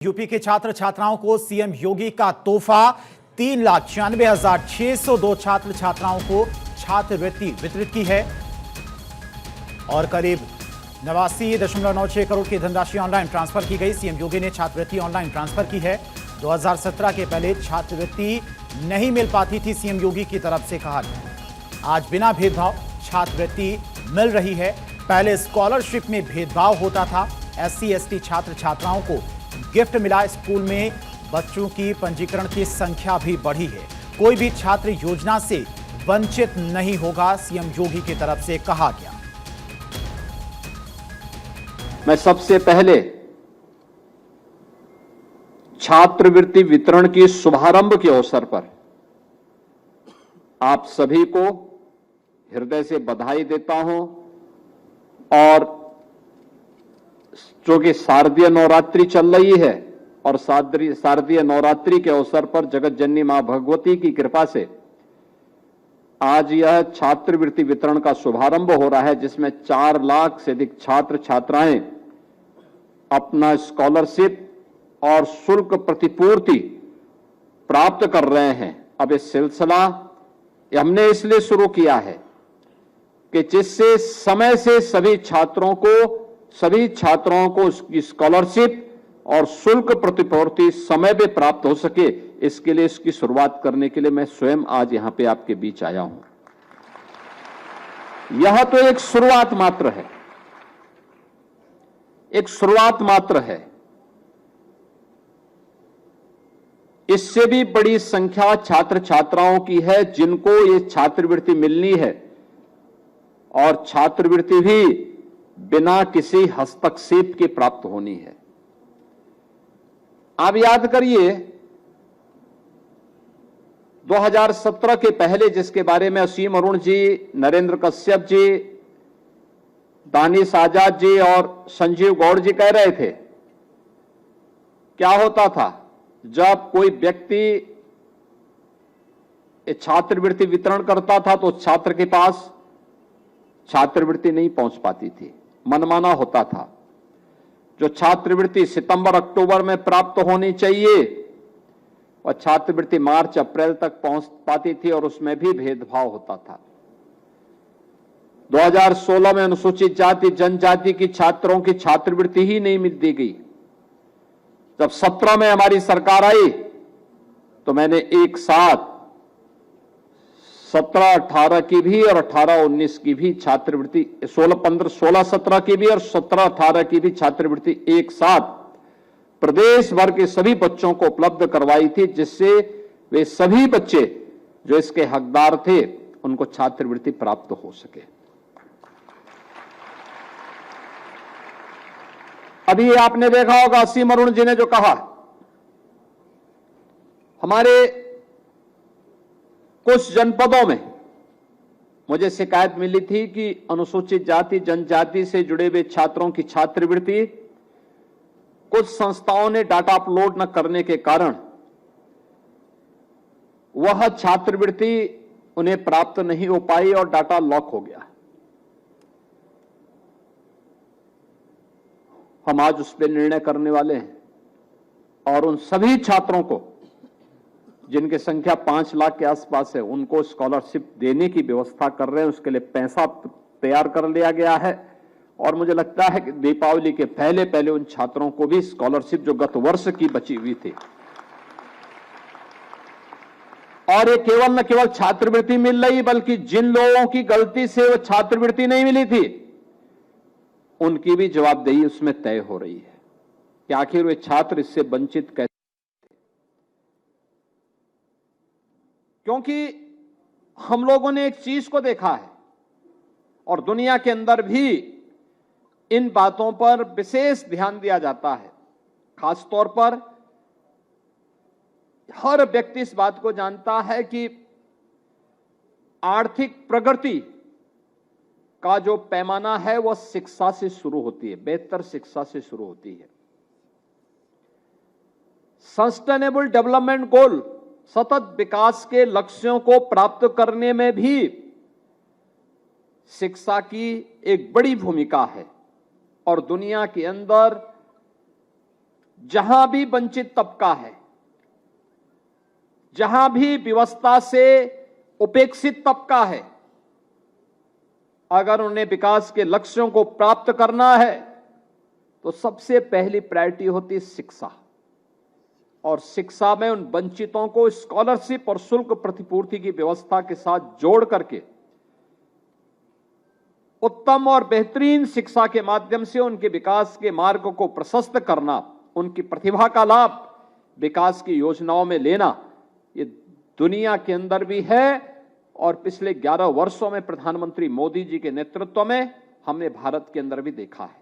UP के छात्र छात्राओं को सीएम योगी का तोहफा 3,96,602 छात्र छात्राओं को छात्रवृत्ति वितरित की है और करीब 89.96 करोड़ की धनराशि ऑनलाइन ट्रांसफर की गई। सीएम योगी ने छात्रवृत्ति ऑनलाइन ट्रांसफर की है। 2017 के पहले छात्रवृत्ति नहीं मिल पाती थी, सीएम योगी की तरफ से कहा गया। आज बिना भेदभाव छात्रवृत्ति मिल रही है। पहले स्कॉलरशिप में भेदभाव होता था। एससी एसटी छात्र छात्राओं को गिफ्ट मिला। स्कूल में बच्चों की पंजीकरण की संख्या भी बढ़ी है। कोई भी छात्र योजना से वंचित नहीं होगा, सीएम योगी की तरफ से कहा गया। मैं सबसे पहले छात्रवृत्ति वितरण की शुभारंभ के अवसर पर आप सभी को हृदय से बधाई देता हूं और जो कि शारदीय नवरात्रि चल रही है और शारदीय नवरात्रि के अवसर पर जगत जननी मां भगवती की कृपा से आज यह छात्रवृत्ति वितरण का शुभारंभ हो रहा है, जिसमें 4 लाख से अधिक छात्र छात्राएं अपना स्कॉलरशिप और शुल्क प्रतिपूर्ति प्राप्त कर रहे हैं। अब इस सिलसिला हमने इसलिए शुरू किया है कि जिससे समय से सभी छात्रों को उसकी स्कॉलरशिप और शुल्क प्रतिपूर्ति समय पे प्राप्त हो सके। इसके लिए इसकी शुरुआत करने के लिए मैं स्वयं आज यहां पे आपके बीच आया हूं। यह तो एक शुरुआत मात्र है, एक शुरुआत मात्र है। इससे भी बड़ी संख्या छात्र छात्राओं की है जिनको ये छात्रवृत्ति मिलनी है और छात्रवृत्ति भी बिना किसी हस्तक्षेप के प्राप्त होनी है। आप याद करिए 2017 के पहले जिसके बारे में असीम अरुण जी, नरेंद्र कश्यप जी, दानिश आजाद जी और संजीव गौड़ जी कह रहे थे, क्या होता था जब कोई व्यक्ति छात्रवृत्ति वितरण करता था तो छात्र के पास छात्रवृत्ति नहीं पहुंच पाती थी, मनमाना होता था। जो छात्रवृत्ति सितंबर अक्टूबर में प्राप्त होनी चाहिए और छात्रवृत्ति मार्च अप्रैल तक पहुंच पाती थी और उसमें भी भेदभाव होता था। 2016 में अनुसूचित जाति जनजाति की छात्रों की छात्रवृत्ति ही नहीं दी गई। जब 17 में हमारी सरकार आई तो मैंने एक साथ 17-18 की भी और 18-19 की भी छात्रवृत्ति, 16-17 की भी और 17-18 की भी छात्रवृत्ति एक साथ प्रदेश भर के सभी बच्चों को उपलब्ध करवाई थी, जिससे वे सभी बच्चे जो इसके हकदार थे उनको छात्रवृत्ति प्राप्त हो सके। अभी आपने देखा होगा असीम अरुण जी ने जो कहा, हमारे कुछ जनपदों में मुझे शिकायत मिली थी कि अनुसूचित जाति जनजाति से जुड़े हुए छात्रों की छात्रवृत्ति कुछ संस्थाओं ने डाटा अपलोड न करने के कारण वह छात्रवृत्ति उन्हें प्राप्त नहीं हो पाई और डाटा लॉक हो गया। हम आज उस पर निर्णय करने वाले हैं और उन सभी छात्रों को जिनकी संख्या 5 लाख के आसपास है उनको स्कॉलरशिप देने की व्यवस्था कर रहे हैं। उसके लिए पैसा तैयार कर लिया गया है और मुझे लगता है कि दीपावली के पहले पहले उन छात्रों को भी स्कॉलरशिप जो गत वर्ष की बची हुई थी, और ये केवल न केवल छात्रवृत्ति मिल रही बल्कि जिन लोगों की गलती से वो छात्रवृत्ति नहीं मिली थी उनकी भी जवाबदेही उसमें तय हो रही है कि आखिर वे छात्र इससे वंचित कैसे। क्योंकि हम लोगों ने एक चीज को देखा है और दुनिया के अंदर भी इन बातों पर विशेष ध्यान दिया जाता है। खासतौर पर हर व्यक्ति इस बात को जानता है कि आर्थिक प्रगति का जो पैमाना है वह शिक्षा से शुरू होती है, बेहतर शिक्षा से शुरू होती है। सस्टेनेबल डेवलपमेंट गोल, सतत विकास के लक्ष्यों को प्राप्त करने में भी शिक्षा की एक बड़ी भूमिका है और दुनिया के अंदर जहां भी वंचित तबका है, जहां भी व्यवस्था से उपेक्षित तबका है, अगर उन्हें विकास के लक्ष्यों को प्राप्त करना है तो सबसे पहली प्रायोरिटी होती है शिक्षा। और शिक्षा में उन वंचितों को स्कॉलरशिप और शुल्क प्रतिपूर्ति की व्यवस्था के साथ जोड़ करके उत्तम और बेहतरीन शिक्षा के माध्यम से उनके विकास के मार्ग को प्रशस्त करना, उनकी प्रतिभा का लाभ विकास की योजनाओं में लेना, ये दुनिया के अंदर भी है और पिछले 11 वर्षों में प्रधानमंत्री मोदी जी के नेतृत्व में हमने भारत के अंदर भी देखा है।